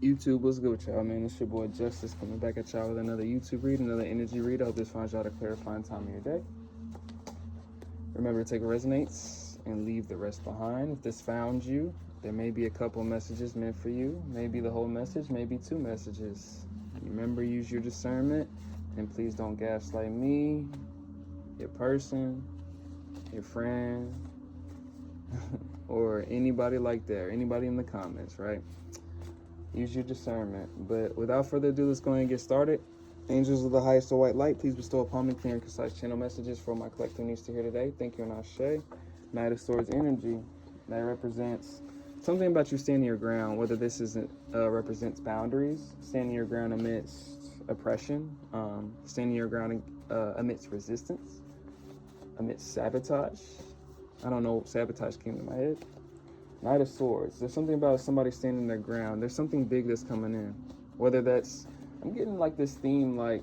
YouTube, what's good with y'all, man? It's your boy Justice coming back at y'all with another YouTube read, another energy read. I hope this finds y'all at a clarifying time of your day. Remember to take what resonates and leave the rest behind. If this found you, there may be a couple messages meant for you, maybe the whole message, maybe two messages. Remember, use your discernment, and please don't gaslight me, your person, your friend, or anybody like that, or anybody in the comments, right? Use your discernment. But without further ado, let's go ahead and get started. Angels of the highest of white light, please bestow upon me clear and concise channel messages for my collective needs to hear today. Thank you, and Ashe. Knight of Swords energy that represents something about you standing your ground, whether this isn't represents boundaries, standing your ground amidst oppression, standing your ground amidst resistance, amidst sabotage. I don't know, sabotage came to my head. Knight of Swords. There's something about somebody standing their ground. There's something big that's coming in. Whether that's, I'm getting like this theme, like,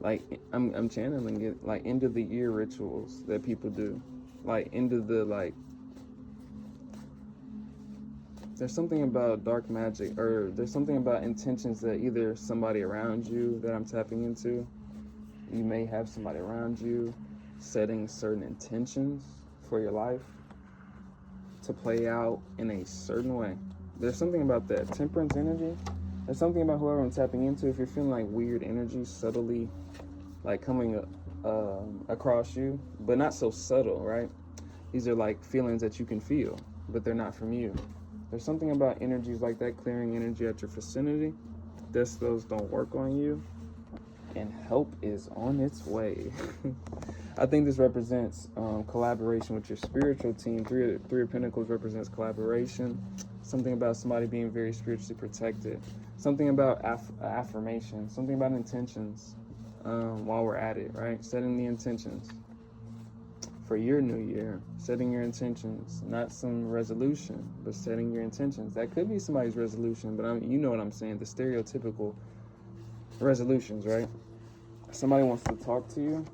like I'm channeling it, like end of the year rituals that people do, like end of the like. There's something about dark magic, or there's something about intentions that either somebody around you that I'm tapping into. You may have somebody around you setting certain intentions for your life to play out in a certain way. There's something about that. Temperance energy. There's something about whoever I'm tapping into. If you're feeling like weird energy subtly like coming across you, but not so subtle, right? These are like feelings that you can feel, but they're not from you. There's something about energies like that, clearing energy at your vicinity. Those don't work on you, and help is on its way. I think this represents collaboration with your spiritual team. Three of Pentacles represents collaboration. Something about somebody being very spiritually protected. Something about affirmation. Something about intentions while we're at it, right? Setting the intentions for your new year. Setting your intentions. Not some resolution, but setting your intentions. That could be somebody's resolution, but you know what I'm saying. The stereotypical resolutions, right? Somebody wants to talk to you.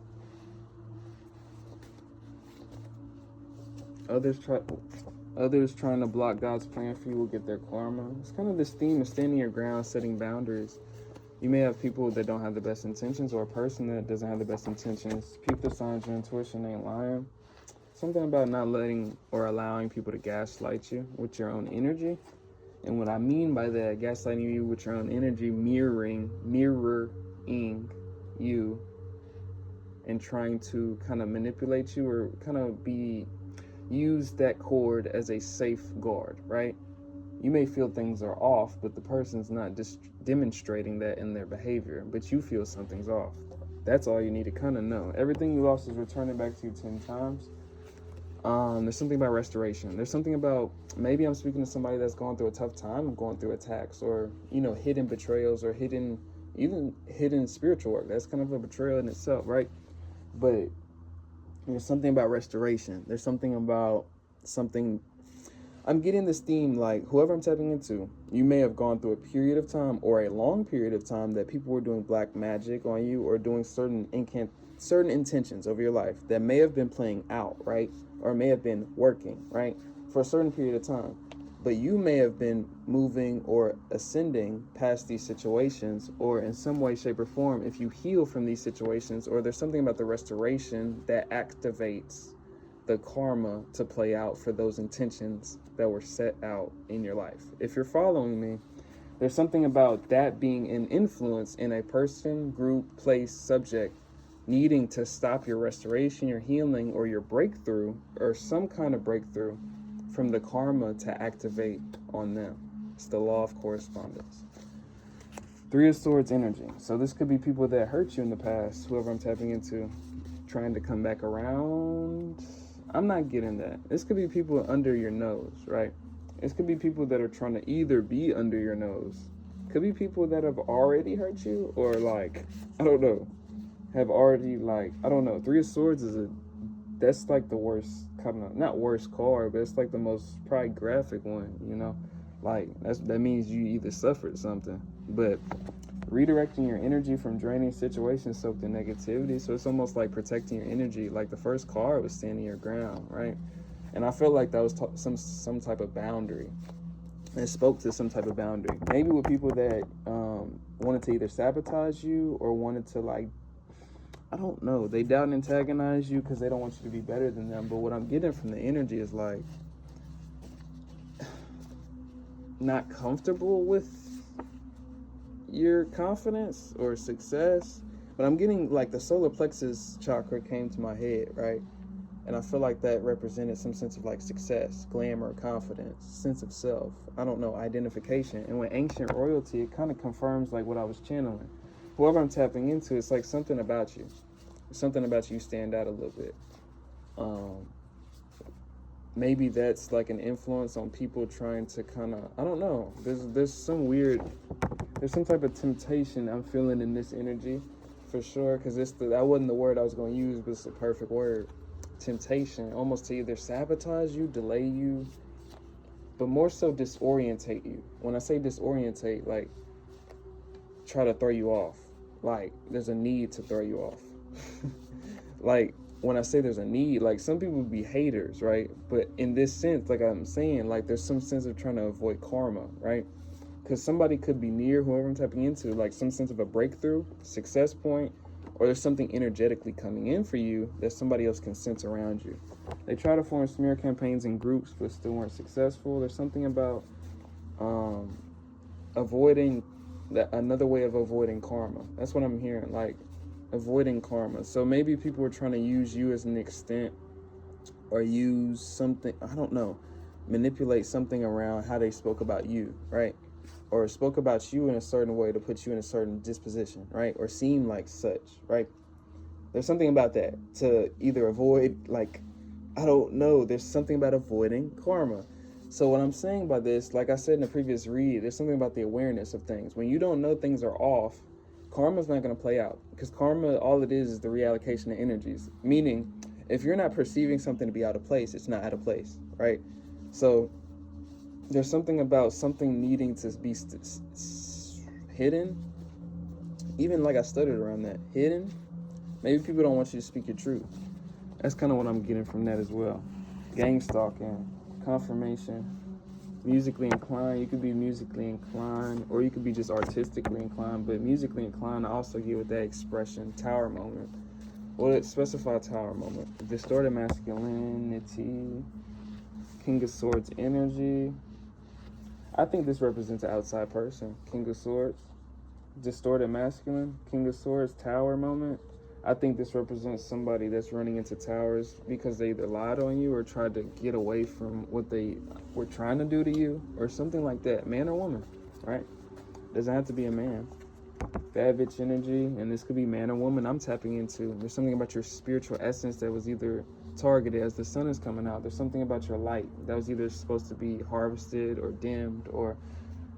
Others trying to block God's plan for you will get their karma. It's kind of this theme of standing your ground, setting boundaries. You may have people that don't have the best intentions, or a person that doesn't have the best intentions. Keep the signs, your intuition ain't lying. Something about not letting or allowing people to gaslight you with your own energy. And what I mean by that, gaslighting you with your own energy, mirroring you, and trying to kind of manipulate you, or kind of use that cord as a safeguard, right? You may feel things are off, but the person's not just demonstrating that in their behavior, but you feel something's off. That's all you need to kind of know. Everything you lost is returning back to you 10 times. There's something about restoration. There's something about, maybe I'm speaking to somebody that's going through a tough time, going through attacks, or, hidden betrayals, or hidden spiritual work. That's kind of a betrayal in itself, right? But there's something about restoration. There's something about something. I'm getting this theme, like whoever I'm tapping into, you may have gone through a period of time, or a long period of time, that people were doing black magic on you, or doing certain intentions of your life that may have been playing out, right? Or may have been working, right? For a certain period of time. But you may have been moving or ascending past these situations, or in some way, shape, or form, if you heal from these situations, or there's something about the restoration that activates the karma to play out for those intentions that were set out in your life. If you're following me, there's something about that being an influence in a person, group, place, subject, needing to stop your restoration, your healing, or your breakthrough, or some kind of breakthrough from the karma to activate on them. It's the law of correspondence. Three of Swords energy. So this could be people that hurt you in the past, whoever I'm tapping into, trying to come back around. I'm not getting that. This could be people under your nose, right? This could be people that are trying to either be under your nose. Could be people that have already hurt you, or like, I don't know, have already, like, I don't know. Three of Swords that's like the worst, kind of, not worst card, but it's like the most probably graphic one, like that means you either suffered something. But redirecting your energy from draining situations soaked in negativity, so it's almost like protecting your energy. Like the first card was standing your ground, right? And I feel like that was some type of boundary. It spoke to some type of boundary. Maybe with people that wanted to either sabotage you or wanted to, like, I don't know, they doubt and antagonize you because they don't want you to be better than them. But what I'm getting from the energy is like not comfortable with your confidence or success. But I'm getting like the solar plexus chakra came to my head, right? And I feel like that represented some sense of like success, glamour, confidence, sense of self. I don't know, identification. And with ancient royalty, it kind of confirms like what I was channeling. Whoever I'm tapping into, it's like something about you. Something about you stand out a little bit. Maybe that's like an influence on people trying to kind of, I don't know. There's some type of temptation I'm feeling in this energy, for sure. Because that wasn't the word I was going to use, but it's the perfect word. Temptation, almost to either sabotage you, delay you, but more so disorientate you. When I say disorientate, like try to throw you off. Like there's a need to throw you off. Like when I say there's a need, like some people would be haters, right? But in this sense, like I'm saying, like there's some sense of trying to avoid karma, right? Because somebody could be near whoever I'm tapping into, like some sense of a breakthrough, success point, or there's something energetically coming in for you that somebody else can sense around you. They try to form smear campaigns in groups but still weren't successful. There's something about avoiding another way of avoiding karma. That's what I'm hearing, like avoiding karma. So maybe people were trying to use you as an extent, or use something, I don't know, manipulate something around how they spoke about you, right? Or spoke about you in a certain way to put you in a certain disposition, right? Or seem like such, right? There's something about that to either avoid, like, I don't know, there's something about avoiding karma. So what I'm saying by this, like I said in the previous read, there's something about the awareness of things. When you don't know things are off, karma's not going to play out. Because karma, all it is the reallocation of energies. Meaning, if you're not perceiving something to be out of place, it's not out of place, right? So there's something about something needing to be hidden. Even like I stuttered around that. Hidden. Maybe people don't want you to speak your truth. That's kind of what I'm getting from that as well. Gang stalking, confirmation, musically inclined. You could be musically inclined, or you could be just artistically inclined. But musically inclined, I also get with that expression, tower moment. Well, it specify tower moment. Distorted masculinity, King of Swords energy. I think this represents an outside person. King of Swords, distorted masculine, King of Swords, tower moment. I think this represents somebody that's running into towers because they either lied on you or tried to get away from what they were trying to do to you, or something like that. Man or woman, right? Doesn't have to be a man. Bad bitch energy, and this could be man or woman I'm tapping into. There's something about your spiritual essence that was either targeted as the sun is coming out. There's something about your light that was either supposed to be harvested or dimmed, or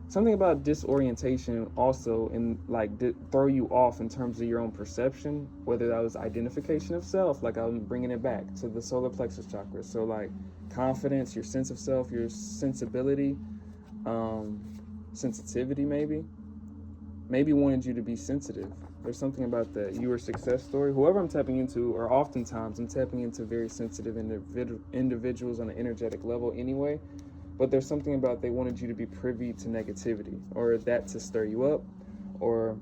something about disorientation also, and like throw you off in terms of your own perception, whether that was identification of self, like I'm bringing it back to the solar plexus chakra. So like confidence, your sense of self, your sensibility, sensitivity, maybe wanted you to be sensitive. There's something about that. Your success story, whoever I'm tapping into, or oftentimes I'm tapping into very sensitive individuals on an energetic level anyway. But there's something about they wanted you to be privy to negativity, or that to stir you up, or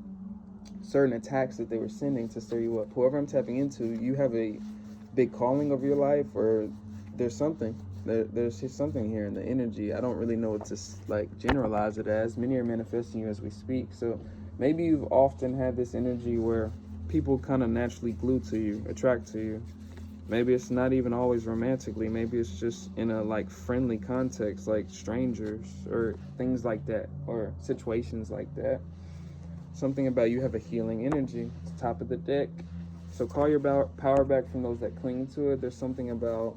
certain attacks that they were sending to stir you up. Whoever I'm tapping into, you have a big calling of your life, or there's something. There's just something here in the energy. I don't really know what to like generalize it as. Many are manifesting you as we speak. So maybe you've often had this energy where people kind of naturally glue to you, attract to you. Maybe it's not even always romantically. Maybe it's just in a like friendly context, like strangers or things like that, or situations like that. Something about you have a healing energy. It's top of the deck. So call your power back from those that cling to it. There's something about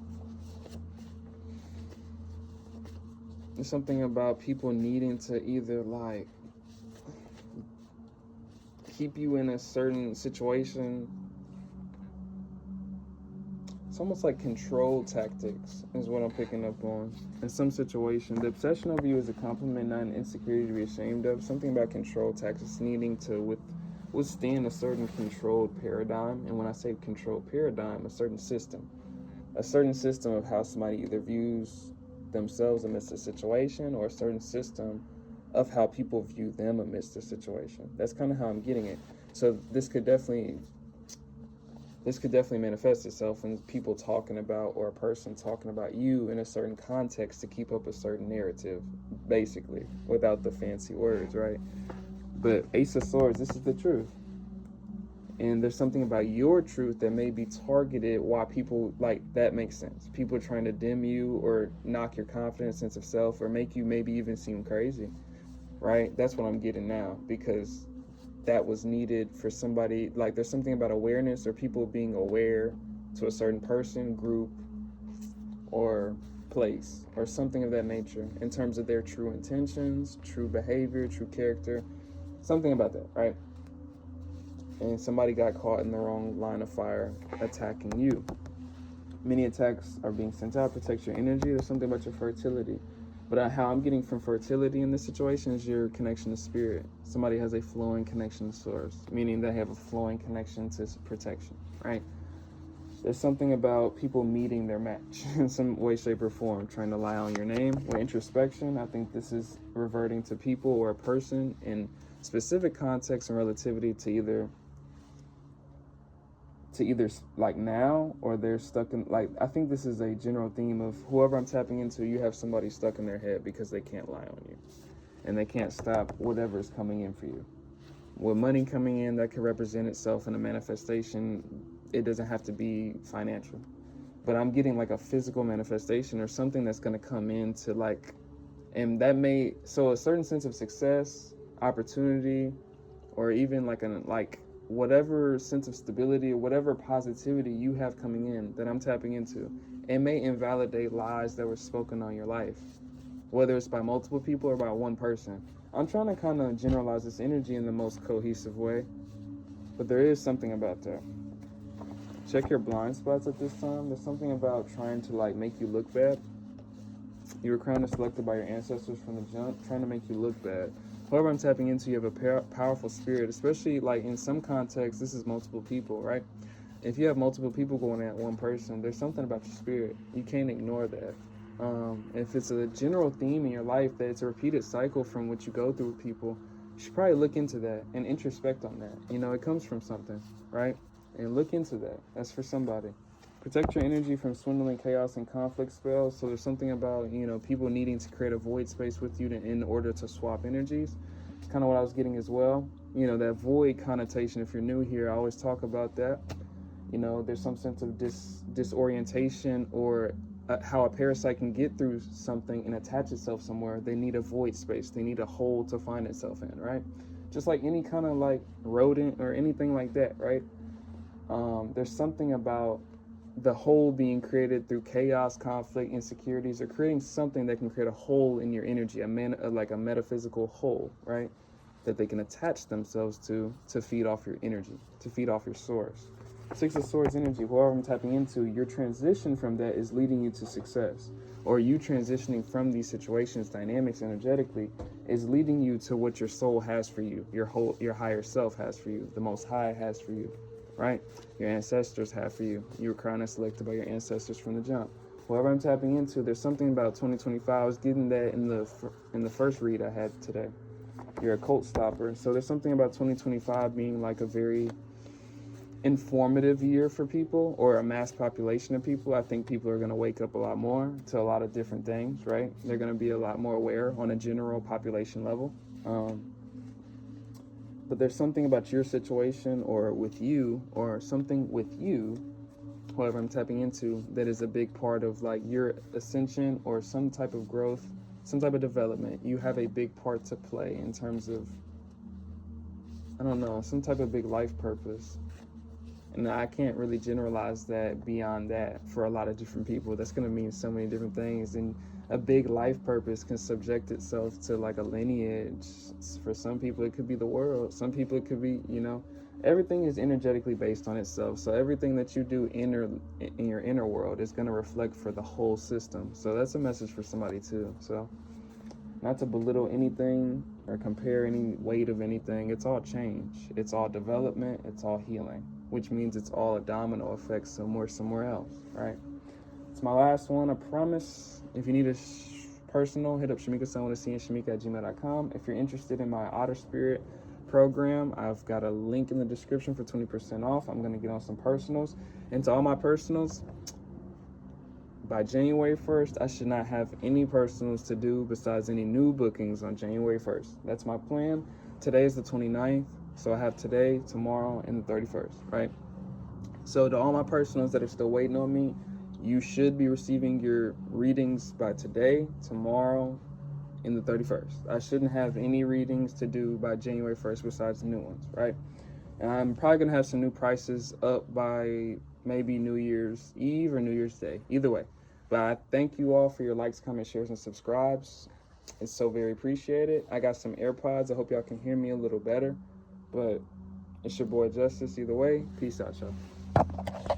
people needing to either like keep you in a certain situation. It's almost like control tactics is what I'm picking up on. In some situation, the obsession over you is a compliment, not an insecurity to be ashamed of. Something about control tactics, needing to withstand a certain controlled paradigm. And when I say controlled paradigm, a certain system. a certain system of how somebody either views themselves amidst a situation, or a certain system of how people view them amidst the situation. That's kind of how I'm getting it. So this could definitely manifest itself in people talking about, or a person talking about you in a certain context to keep up a certain narrative, basically, without the fancy words, right? But Ace of Swords, this is the truth. And there's something about your truth that may be targeted while people, like, that makes sense. People are trying to dim you or knock your confidence, sense of self, or make you maybe even seem crazy, right? That's what I'm getting now, because that was needed for somebody. Like, there's something about awareness, or people being aware to a certain person, group, or place, or something of that nature, in terms of their true intentions, true behavior, true character, something about that, right? And somebody got caught in the wrong line of fire attacking you. Many attacks are being sent out. Protect your energy. There's something about your fertility. But how I'm getting from fertility in this situation is your connection to spirit. Somebody has a flowing connection to source, meaning they have a flowing connection to protection, right? There's something about people meeting their match in some way, shape, or form, trying to lie on your name. With introspection, I think this is reverting to people or a person in specific context and relativity to either like now, or they're stuck in, like, I think this is a general theme of whoever I'm tapping into, you have somebody stuck in their head because they can't lie on you and they can't stop whatever's coming in for you. With money coming in, that can represent itself in a manifestation. It doesn't have to be financial, but I'm getting like a physical manifestation or something that's going to come into, like, and that may, so a certain sense of success, opportunity, or even like whatever sense of stability or whatever positivity you have coming in that I'm tapping into, it may invalidate lies that were spoken on your life, whether it's by multiple people or by one person. I'm trying to kind of generalize this energy in the most cohesive way, but there is something about that. Check your blind spots at this time. There's something about trying to, like, make you look bad. You were kind of selected by your ancestors from the jump, trying to make you look bad. Whoever I'm tapping into, you have a powerful spirit, especially, like, in some contexts, this is multiple people, right? If you have multiple people going at one person, there's something about your spirit. You can't ignore that. If it's a general theme in your life that it's a repeated cycle from what you go through with people, you should probably look into that and introspect on that. You know, it comes from something, right? And look into that. That's for somebody. Protect your energy from swindling, chaos, and conflict spells. So there's something about, you know, people needing to create a void space with you in order to swap energies. It's kind of what I was getting as well. You know, that void connotation, if you're new here, I always talk about that. You know, there's some sense of disorientation, or how a parasite can get through something and attach itself somewhere. They need a void space. They need a hole to find itself in, right? Just like any kind of, like, rodent or anything like that, right? There's something about the hole being created through chaos, conflict, insecurities, or creating something that can create a hole in your energy, like a metaphysical hole, right? That they can attach themselves to feed off your energy, to feed off your source. Six of Swords energy, whoever I'm tapping into, your transition from that is leading you to success. Or you transitioning from these situations, dynamics, energetically, is leading you to what your soul has for you, your higher self has for you, the Most High has for you, right? Your ancestors have for you. You were crowned and selected by your ancestors from the jump. Whoever I'm tapping into, there's something about 2025. I was getting that in the first read I had today. You're a cult stopper. So there's something about 2025 being like a very informative year for people, or a mass population of people. I think people are going to wake up a lot more to a lot of different things, right? They're going to be a lot more aware on a general population level. But there's something about your situation, or with you, or something with you, whoever I'm tapping into, that is a big part of, like, your ascension or some type of growth, some type of development. You have a big part to play in terms of, I don't know, some type of big life purpose. And I can't really generalize that beyond that for a lot of different people. That's going to mean so many different things. And a big life purpose can subject itself to, like, a lineage. For some people, it could be the world. Some people, it could be, you know, everything is energetically based on itself. So everything that you do in your inner world is going to reflect for the whole system. So that's a message for somebody too. So not to belittle anything or compare any weight of anything. It's all change. It's all development. It's all healing, which means it's all a domino effect somewhere else, right? It's my last one, I promise. If you need a personal, hit up Shamika-san with a C and Shamika@gmail.com. If you're interested in my Otter Spirit program, I've got a link in the description for 20% off. I'm going to get on some personals. And to all my personals, by January 1st, I should not have any personals to do besides any new bookings on January 1st. That's my plan. Today is the 29th, so I have today, tomorrow, and the 31st, right? So to all my personals that are still waiting on me, you should be receiving your readings by today, tomorrow, and the 31st. I shouldn't have any readings to do by January 1st besides the new ones, right? And I'm probably going to have some new prices up by maybe New Year's Eve or New Year's Day. Either way. But I thank you all for your likes, comments, shares, and subscribes. It's so very appreciated. I got some AirPods. I hope y'all can hear me a little better. But it's your boy Justice. Either way, peace out, y'all.